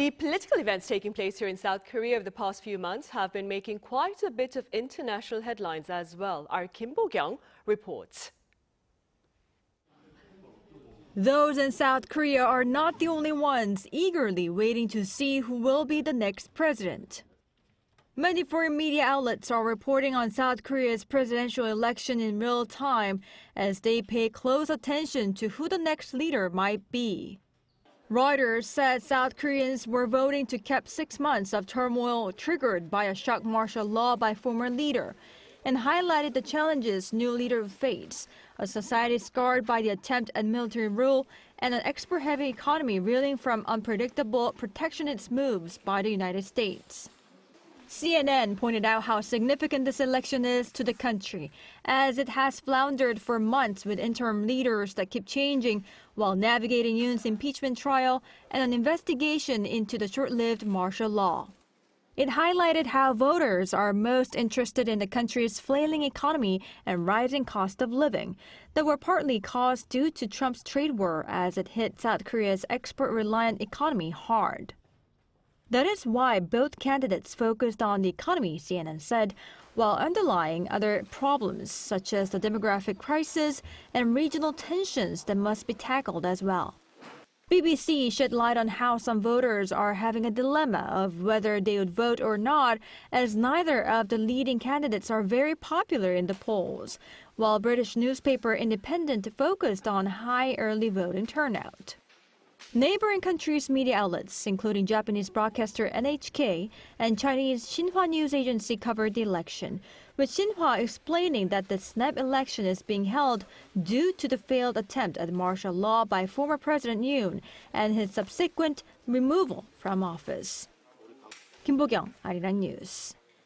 The political events taking place here in South Korea over the past few months have been making quite a bit of international headlines as well. Our Kim Bo-kyoung reports. Those in South Korea are not the only ones eagerly waiting to see who will be the next president. Many foreign media outlets are reporting on South Korea's presidential election in real time as they pay close attention to who the next leader might be. Reuters said South Koreans were voting to cap 6 months of turmoil triggered by a shock martial law by former leader, and highlighted the challenges new leader faces, a society scarred by the attempt at military rule and an export-heavy economy reeling from unpredictable protectionist moves by the United States. CNN pointed out how significant this election is to the country, as it has floundered for months with interim leaders that keep changing while navigating Yoon's impeachment trial and an investigation into the short-lived martial law. It highlighted how voters are most interested in the country's flailing economy and rising cost of living that were partly caused due to Trump's trade war as it hit South Korea's export-reliant economy hard. That is why both candidates focused on the economy, CNN said, while underlying other problems such as the demographic crisis and regional tensions that must be tackled as well. BBC shed light on how some voters are having a dilemma of whether they would vote or not, as neither of the leading candidates are very popular in the polls, while British newspaper Independent focused on high early voting turnout. Neighboring countries' media outlets, including Japanese broadcaster NHK and Chinese Xinhua news agency, covered the election, with Xinhua explaining that the snap election is being held due to the failed attempt at martial law by former President Yoon and his subsequent removal from office. Kim Bo-kyoung, 아리랑뉴스.